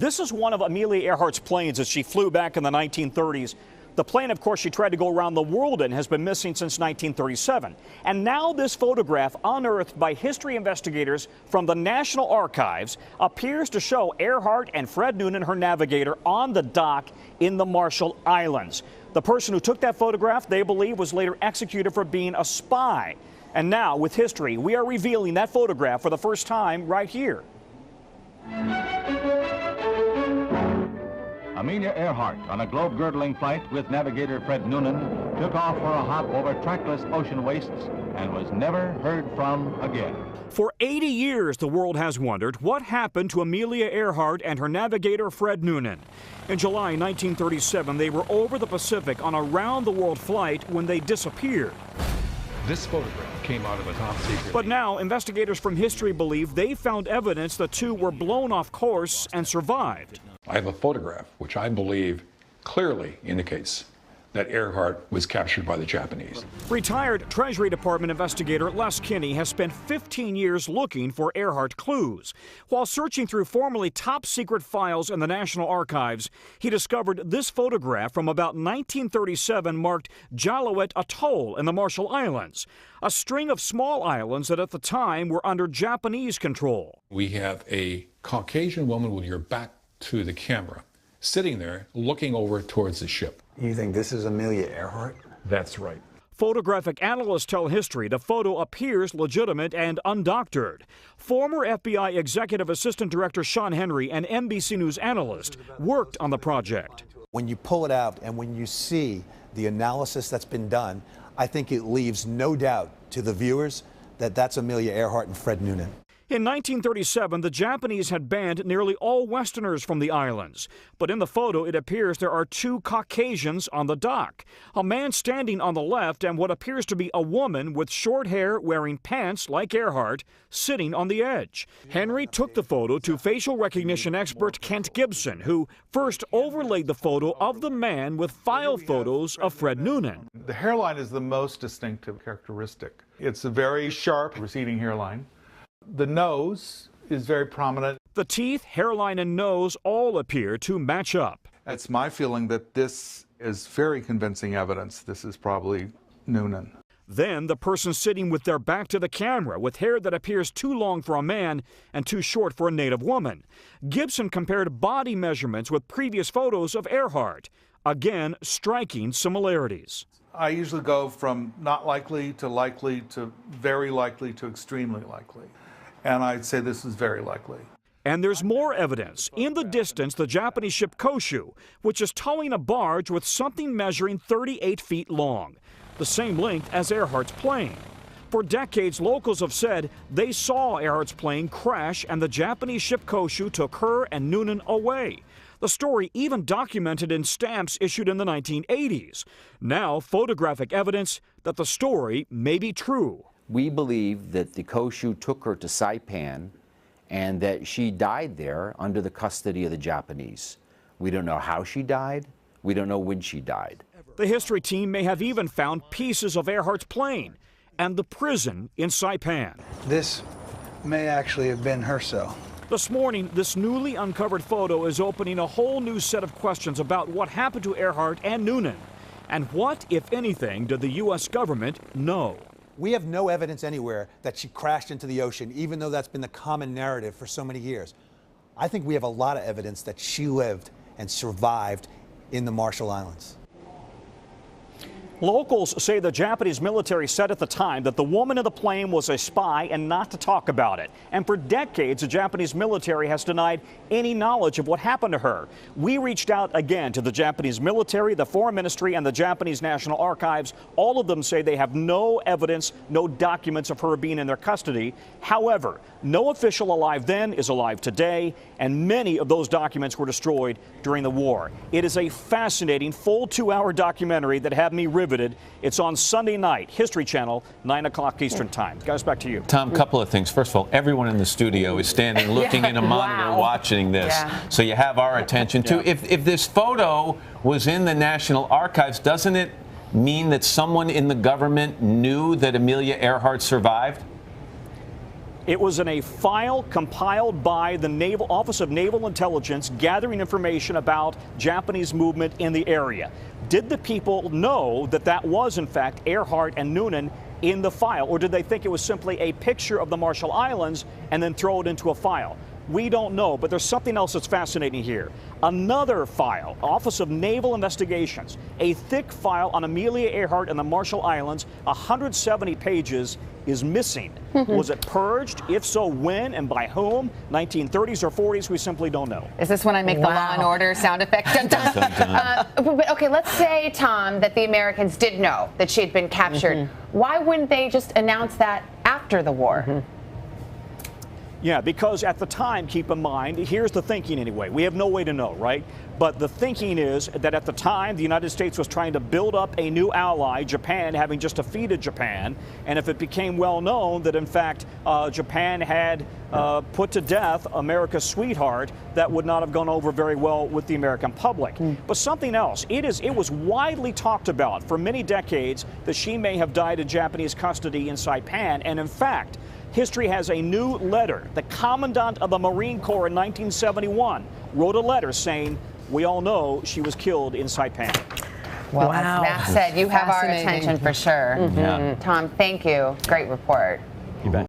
This is one of Amelia Earhart's planes as she flew back in the 1930s. The plane, of course, she tried to go around the world in has been missing since 1937. And now this photograph, unearthed by history investigators from the National Archives, appears to show Earhart and Fred Noonan, her navigator, on the dock in the Marshall Islands. The person who took that photograph, they believe, was later executed for being a spy. And now, with history, we are revealing that photograph for the first time right here. Amelia Earhart, on a globe-girdling flight with navigator Fred Noonan, took off for a hop over trackless ocean wastes and was never heard from again. For 80 years, the world has wondered what happened to Amelia Earhart and her navigator Fred Noonan. In July 1937, they were over the Pacific on a round-the-world flight when they disappeared. This photograph came out of a top secret. But now, investigators from history believe they found evidence the two were blown off course and survived. I have a photograph which I believe clearly indicates that Earhart was captured by the Japanese. Retired Treasury Department investigator Les Kinney has spent 15 years looking for Earhart clues. While searching through formerly top-secret files in the National Archives, he discovered this photograph from about 1937 marked Jalowet Atoll in the Marshall Islands, a string of small islands that at the time were under Japanese control. We have a Caucasian woman with your back to the camera, sitting there looking over towards the ship. You think this is Amelia Earhart? That's right. Photographic analysts tell history the photo appears legitimate and undoctored. Former FBI Executive Assistant Director Shawn Henry and NBC News analyst worked on the project. When you pull it out and when you see the analysis that's been done, I think it leaves no doubt to the viewers that that's Amelia Earhart and Fred Noonan. In 1937, the Japanese had banned nearly all Westerners from the islands. But in the photo, it appears there are two Caucasians on the dock. A man standing on the left and what appears to be a woman with short hair wearing pants like Earhart sitting on the edge. Henry took the photo to facial recognition expert Kent Gibson, who first overlaid the photo of the man with file photos of Fred Noonan. The hairline is the most distinctive characteristic. It's a very sharp receding hairline. The nose is very prominent. The teeth, hairline, and nose all appear to match up. It's my feeling that this is very convincing evidence. This is probably Noonan. Then the person sitting with their back to the camera, with hair that appears too long for a man and too short for a native woman. Gibson compared body measurements with previous photos of Earhart. Again, striking similarities. I usually go from not likely to very likely to extremely likely. And I'd say this is very likely. And there's more evidence. In the distance, the Japanese ship Koshu, which is towing a barge with something measuring 38 feet long, the same length as Earhart's plane. For decades, locals have said they saw Earhart's plane crash and the Japanese ship Koshu took her and Noonan away. The story even documented in stamps issued in the 1980s. Now, photographic evidence that the story may be true. We believe that the Koshu took her to Saipan and that she died there under the custody of the Japanese. We don't know how she died. We don't know when she died. The history team may have even found pieces of Earhart's plane and the prison in Saipan. This may actually have been her cell. This morning, this newly uncovered photo is opening a whole new set of questions about what happened to Earhart and Noonan. And what, if anything, did the U.S. government know? We have no evidence anywhere that she crashed into the ocean, even though that's been the common narrative for so many years. I think we have a lot of evidence that she lived and survived in the Marshall Islands. Locals say the Japanese military said at the time that the woman in the plane was a spy and not to talk about it. And for decades, the Japanese military has denied any knowledge of what happened to her. We reached out again to the Japanese military, the Foreign Ministry, and the Japanese National Archives. All of them say they have no evidence, no documents of her being in their custody. However, no official alive then is alive today, and many of those documents were destroyed during the war. It is a fascinating full 2-hour documentary that had me riveted. It's on Sunday night, History Channel, 9 o'clock Eastern Time. Guys, back to you. Tom, a couple of things. First of all, everyone in the studio is standing looking in a monitor watching this. Yeah. So you have our attention, too. Yeah. If this photo was in the National Archives, doesn't it mean that someone in the government knew that Amelia Earhart survived? It was in a file compiled by the Office of Naval Intelligence, gathering information about Japanese movement in the area. Did the people know that that was, in fact, Earhart and Noonan in the file, or did they think it was simply a picture of the Marshall Islands and then throw it into a file? We don't know, but there's something else that's fascinating here. Another file, Office of Naval Investigations, a thick file on Amelia Earhart and the Marshall Islands, 170 pages, is missing. Was it purged? If so, when and by whom? 1930s or 40s? We simply don't know. Is this when I make the Law and Order sound effect? Dun, dun. But okay, let's say, Tom, that the Americans did know that she had been captured. Why wouldn't they just announce that after the war? Yeah, because at the time, keep in mind, here's the thinking anyway. We have no way to know, right? But the thinking is that at the time, the United States was trying to build up a new ally, Japan, having just defeated Japan. And if it became well known that, in fact, Japan had put to death America's sweetheart, that would not have gone over very well with the American public. But something else, it was widely talked about for many decades that she may have died in Japanese custody in Saipan. And in fact, history has a new letter. The Commandant of the Marine Corps in 1971 wrote a letter saying, we all know she was killed in Saipan. Well, as Matt said, you have our attention for sure. Yeah. Tom, thank you. Great report. You bet.